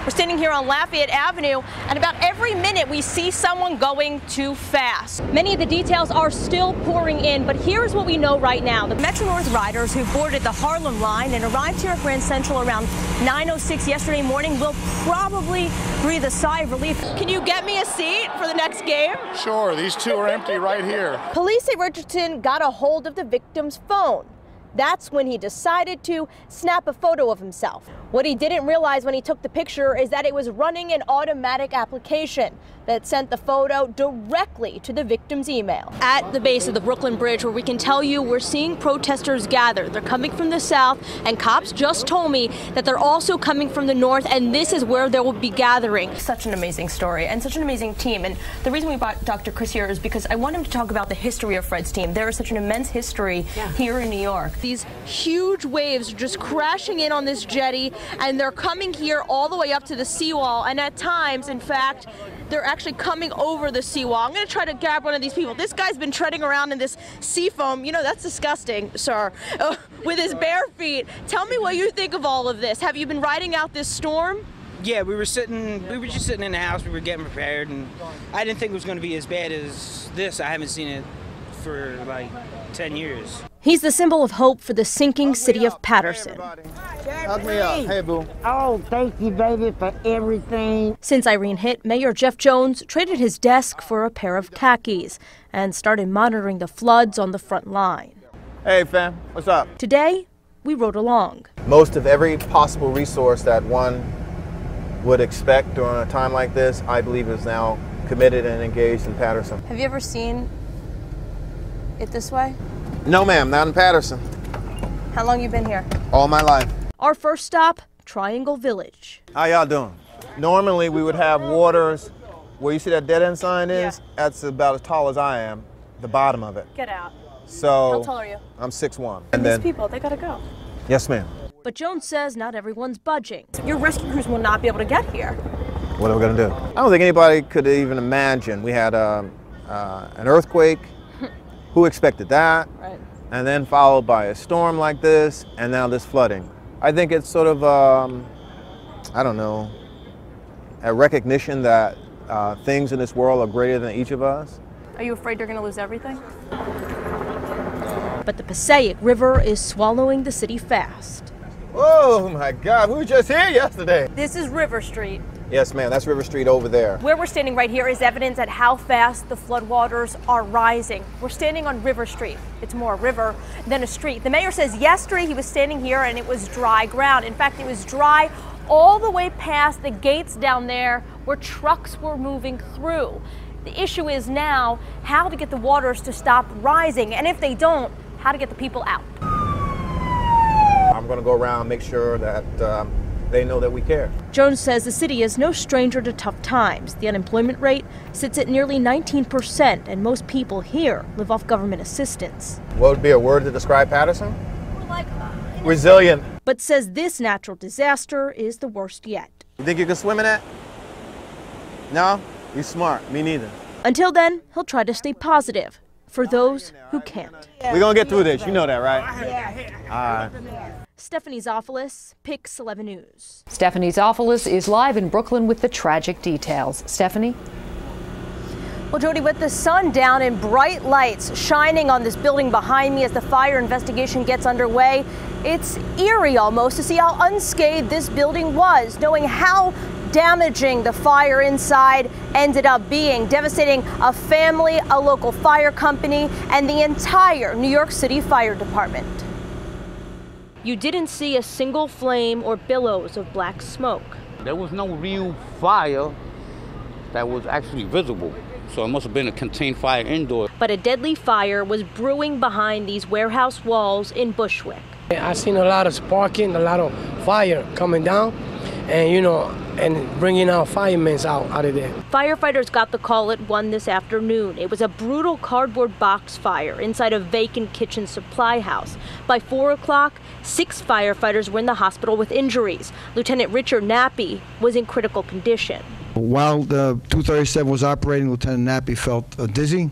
We're standing here on Lafayette Avenue, and about every minute we see someone going too fast. Many of the details are still pouring in, but here's what we know right now. The Metro North riders who boarded the Harlem line and arrived here at Grand Central around 9:06 yesterday morning will probably breathe a sigh of relief. Can you get me a seat for the next game? Sure, these two are empty right here. Police say Richardson got a hold of the victim's phone. That's when he decided to snap a photo of himself. What he didn't realize when he took the picture is that it was running an automatic application that sent the photo directly to the victim's email. At the base of the Brooklyn Bridge, where we can tell you we're seeing protesters gather. They're coming from the south, and cops just told me that they're also coming from the north, and this is where they will be gathering. Such an amazing story and such an amazing team. And the reason we brought Dr. Chris here is because I want him to talk about the history of Fred's team. There is such an immense history here in New York. These huge waves are just crashing in on this jetty, and they're coming here all the way up to the seawall, and at times, in fact, they're actually coming over the seawall. I'm going to try to grab one of these people. This guy's been treading around in this sea foam. You know, that's disgusting, sir, with his bare feet. Tell me what you think of all of this. Have you been riding out this storm? Yeah, we were just sitting in the house. We were getting prepared, and I didn't think it was going to be as bad as this. I haven't seen it for like 10 years. He's the symbol of hope for the sinking city of Patterson. Hug me up. Hey, boo. Oh, thank you, baby, for everything. Since Irene hit, Mayor Jeff Jones traded his desk for a pair of khakis and started monitoring the floods on the front line. Hey, fam. What's up? Today, we rode along. Most of every possible resource that one would expect during a time like this, I believe, is now committed and engaged in Patterson. Have you ever seen it this way? No, ma'am, not in Patterson. How long you been here? All my life. Our first stop, Triangle Village. How y'all doing? Normally, we would have waters where you see that dead end sign is. Yeah. That's about as tall as I am, the bottom of it. Get out. So How tall are you? I'm 6'1". And these people, they gotta go. Yes, ma'am. But Jones says not everyone's budging. Your rescue crews will not be able to get here. What are we gonna do? I don't think anybody could even imagine. We had an earthquake. Who expected that? Right. And then followed by a storm like this, and now this flooding. I think it's sort of, I don't know, a recognition that things in this world are greater than each of us. Are you afraid you're going to lose everything? But the Passaic River is swallowing the city fast. Oh my God, we were just here yesterday. This is River Street. Yes, ma'am, that's River Street over there. Where we're standing right here is evidence at how fast the floodwaters are rising. We're standing on River Street. It's more a river than a street. The mayor says yesterday he was standing here and it was dry ground. In fact, it was dry all the way past the gates down there where trucks were moving through. The issue is now how to get the waters to stop rising, and if they don't, how to get the people out. I'm going to go around and make sure that they know that we care. Jones says the city is no stranger to tough times. The unemployment rate sits at nearly 19%, and most people here live off government assistance. What would be a word to describe Patterson? Resilient. But says this natural disaster is the worst yet. You think you can swim in that? No? You're smart. Me neither. Until then, he'll try to stay positive for those who can't. We're going to get through this. You know that, right? All right. Stephanie Tsoflias, Pix 11 News. Stephanie Tsoflias is live in Brooklyn with the tragic details. Stephanie? Well, Jody, with the sun down and bright lights shining on this building behind me as the fire investigation gets underway, it's eerie almost to see how unscathed this building was, knowing how damaging the fire inside ended up being, devastating a family, a local fire company, and the entire New York City Fire Department. You didn't see a single flame or billows of black smoke. There was no real fire that was actually visible, so it must have been a contained fire indoors. But a deadly fire was brewing behind these warehouse walls in Bushwick. I seen a lot of sparking, a lot of fire coming down, and bringing our firemen out of there. Firefighters got the call at 1 this afternoon. It was a brutal cardboard box fire inside a vacant kitchen supply house. By 4 o'clock, 6 firefighters were in the hospital with injuries. Lieutenant Richard Nappy was in critical condition. While the 237 was operating, Lieutenant Nappy felt dizzy.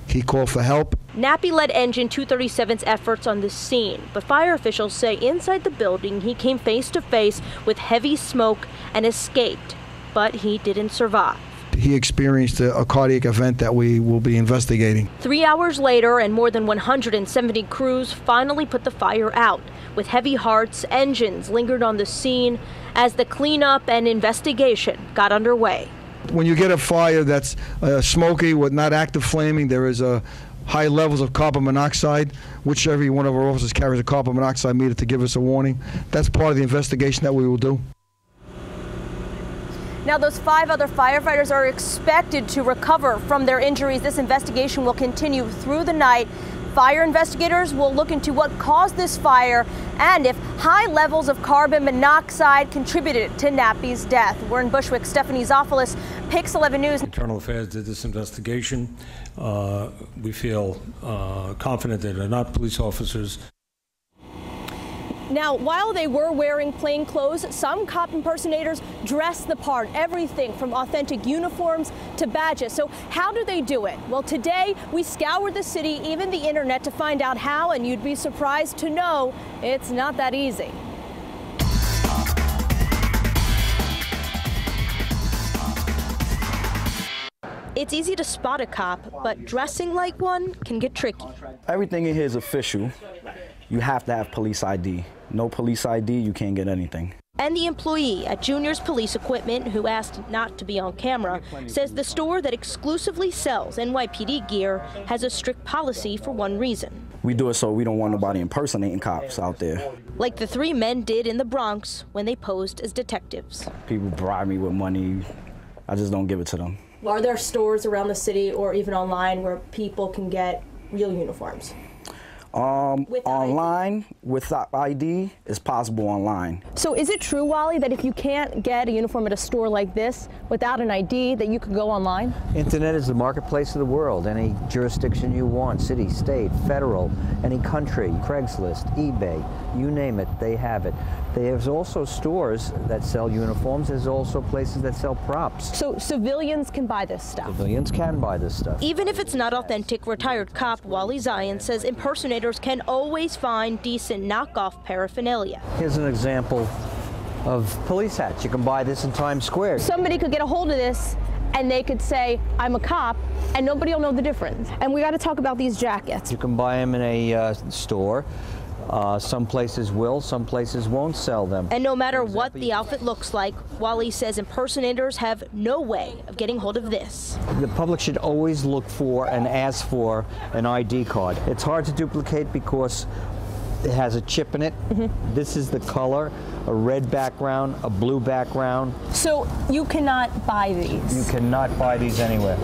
He called for help. Nappy led Engine 237's efforts on the scene, but fire officials say inside the building he came face to face with heavy smoke and escaped, but he didn't survive. He experienced a cardiac event that we will be investigating. 3 hours later, and more than 170 crews finally put the fire out. With heavy hearts, engines lingered on the scene as the cleanup and investigation got underway. When you get a fire that's smoky with not active flaming, there is high levels of carbon monoxide, which every one of our officers carries a carbon monoxide meter to give us a warning. That's part of the investigation that we will do. Now, those 5 other firefighters are expected to recover from their injuries. This investigation will continue through the night. Fire investigators will look into what caused this fire and if high levels of carbon monoxide contributed to Nappy's death. We're in Bushwick. Stephanie Tsoflias, Pix 11 News. Internal Affairs did this investigation. We feel confident that they're not police officers. Now, while they were wearing plain clothes, some cop impersonators dressed the part, everything from authentic uniforms to badges. So how do they do it? Well, today we scoured the city, even the internet, to find out how, and you'd be surprised to know it's not that easy. It's easy to spot a cop, but dressing like one can get tricky. Everything in here is official. You have to have police ID. No police ID, you can't get anything. And the employee at Junior's Police Equipment, who asked not to be on camera, says the store that exclusively sells NYPD gear has a strict policy for one reason. We do it so we don't want nobody impersonating cops out there. Like the 3 men did in the Bronx when they posed as detectives. People bribe me with money. I just don't give it to them. Are there stores around the city or even online where people can get real uniforms? Online, without ID, is possible online. So is it true, Wally, that if you can't get a uniform at a store like this without an ID, that you could go online? Internet is the marketplace of the world. Any jurisdiction you want, city, state, federal, any country, Craigslist, eBay, you name it, they have it. There's also stores that sell uniforms. There's also places that sell props. So civilians can buy this stuff? Civilians can buy this stuff. Even if it's not authentic, retired cop Wally Zion says impersonators can always find decent knockoff paraphernalia. Here's an example of police hats. You can buy this in Times Square. Somebody could get a hold of this and they could say, I'm a cop, and nobody will know the difference. And we got to talk about these jackets. You can buy them in a store. Some places will, some places won't sell them. And no matter what the outfit looks like, Wally says impersonators have no way of getting hold of this. The public should always look for and ask for an ID card. It's hard to duplicate because it has a chip in it. This is the color, a red background, a blue background. So you cannot buy these? You cannot buy these anywhere.